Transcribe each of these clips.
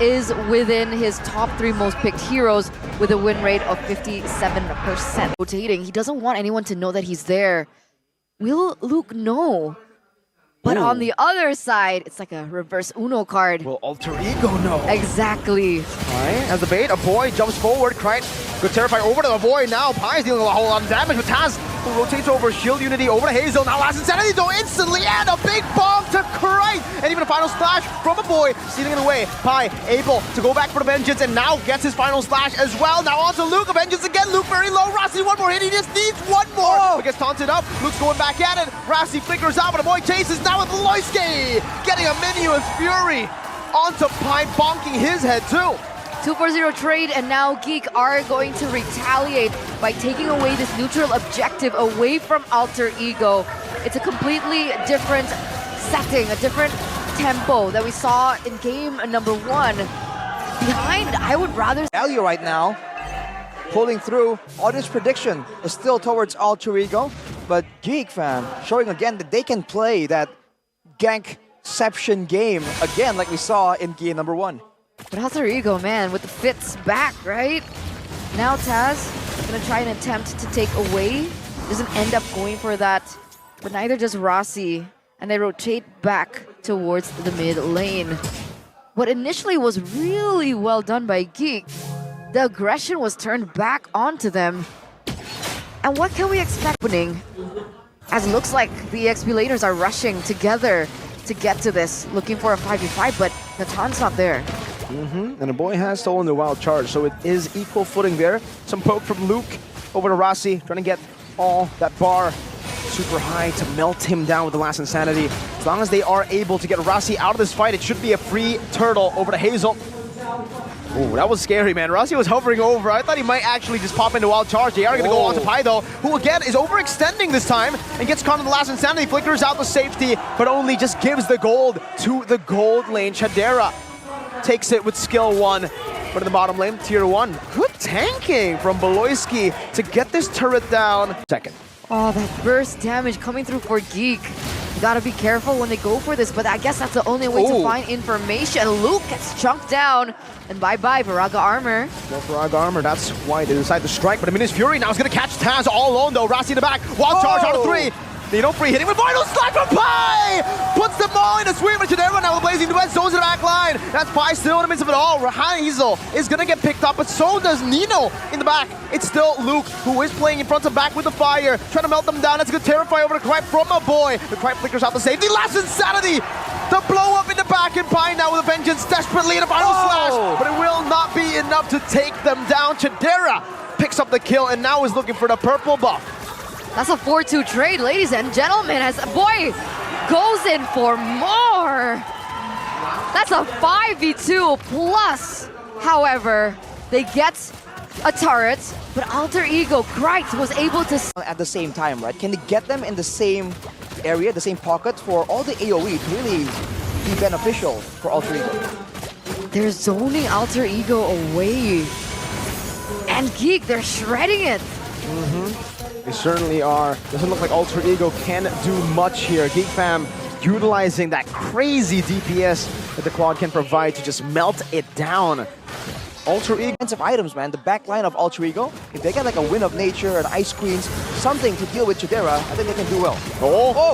is within his top 3 most picked heroes with a win rate of 57%. Rotating, he doesn't want anyone to know that he's there. Will Luke know? But on the other side, it's like a reverse Uno card. Will Alter Ego know? Exactly. Alright, as the bait, a boy jumps forward, Krite good terrify over to the boy now. Pi is dealing a whole lot of damage, but Taz who rotates over Shield Unity over to Hazel. Now Last Insanity though instantly, and a big bomb to Krite! And even a final slash from a boy, stealing it away. Pi able to go back for the Vengeance and now gets his final slash as well. Now onto Luke, a Vengeance again. Luke very low. Rossi one more hit, he just needs one more. But gets taunted up. Luke's going back at it. Rossi flickers out, but the boy chases now with Loiski getting a menu with Fury onto Pi, bonking his head too. 2-4-0 trade, and now GEEK are going to retaliate by taking away this neutral objective away from Alter Ego. It's a completely different setting, a different tempo that we saw in game number 1. Behind, I would rather... Value right now, pulling through. Audience prediction is still towards Alter Ego, but GEEK fam showing again that they can play that gankception game again like we saw in game number 1. But Alter Ego, man, with the fits back, right? Now Taz gonna try an attempt to take away. Doesn't end up going for that, but neither does Rossi. And they rotate back towards the mid lane. What initially was really well done by GEEK, the aggression was turned back onto them. And what can we expect happening? As it looks like the XP laners are rushing together to get to this, looking for a 5v5, but Natan's not there. And the boy has stolen the wild charge, so it is equal footing there. Some poke from Luke over to Rossi, trying to get all that bar super high to melt him down with the Last Insanity. As long as they are able to get Rossi out of this fight, it should be a free turtle over to Hazel. Ooh, that was scary, man. Rossi was hovering over. I thought he might actually just pop into wild charge. They are going to go on to Pi, though, who again is overextending this time and gets caught in the Last Insanity. Flickers out the safety, but only just gives the gold to the gold lane. Chadera takes it with skill 1, but in the bottom lane, tier 1. Good tanking from Beloyski to get this turret down. Second. Oh, that burst damage coming through for GEEK. You gotta be careful when they go for this, but I guess that's the only way to find information. Luke gets chunked down, and bye-bye, Viraga armor. No Viraga armor, that's why they decide to strike, but Aminus Fury now is gonna catch Taz all alone though. Rossi in the back, wild charge out of 3. Nino free hitting with vital slash from Pi! Puts them all in a sweep, but Chadera now with Blazing Duet, zones in the back line. That's Pi still in the midst of it all. Hazel is gonna get picked up, but so does Nino in the back. It's still Luke who is playing in front and back with the fire, trying to melt them down. That's a good terrify over to Krite from a boy. The Krite flickers out the safety. Last Insanity! The blow up in the back, and Pi now with a Vengeance desperately in a final slash, but it will not be enough to take them down. Chadera picks up the kill and now is looking for the purple buff. That's a 4-2 trade, ladies and gentlemen, as boy goes in for more. That's a 5v2 plus. However, they get a turret, but Alter Ego, Krite was able to... At the same time, right? Can they get them in the same area, the same pocket for all the AoE to really be beneficial for Alter Ego? They're zoning Alter Ego away. And GEEK, they're shredding it. They certainly are. Doesn't look like Alter Ego can do much here. GEEK fam utilizing that crazy DPS that the quad can provide to just melt it down. Alter Ego. Defensive items, man. The back line of Alter Ego, if they get like a Wind of Nature, an Ice Queens, something to deal with Chadera, I think they can do well.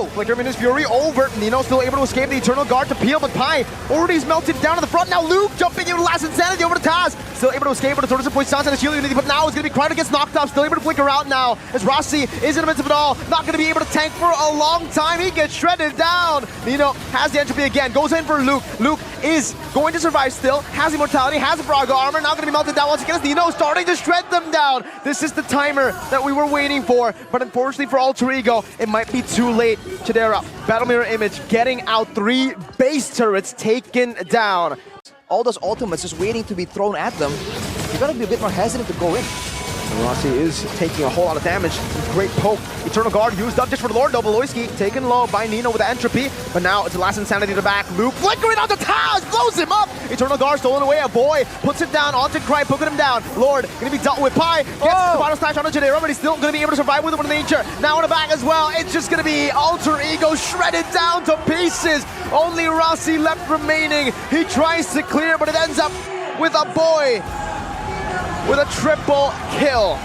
Flicker Minus Fury over. Nino still able to escape the Eternal Guard to peel, but Pi already is melted down to the front. Now Luke jumping in with Last Insanity over to Taz. Still able to escape, but the Tortoise Point sounds and the Shield Unity, but now it's going to be Krite gets knocked off. Still able to flicker out now as Rossi is in the midst of it all. Not going to be able to tank for a long time. He gets shredded down. Nino has the entropy again. Goes in for Luke. Luke is going to survive still. Has immortality. Has a Braga armor. Now going to be melted down once again as Nino starting to shred them down. This is the timer that we were waiting for, but unfortunately for Alter Ego, it might be too late. Chadera, Battle Mirror Image, getting out 3 base turrets taken down. All those ultimates just waiting to be thrown at them. You gotta be a bit more hesitant to go in. Rossi is taking a whole lot of damage. Great poke. Eternal Guard used up just for Lord, though. Beloyski taken low by Nino with the entropy. But now it's the last Insanity to back. Luke flickering out the Taz, blows him up. Eternal Guard stolen away. A boy puts it down onto Cry, poking him down. Lord gonna be dealt with. Pi gets the final slash onto Jadero, but he's still gonna be able to survive with it with nature. Now in the back as well. It's just gonna be Alter Ego shredded down to pieces. Only Rossi left remaining. He tries to clear, but it ends up with a boy with a triple kill.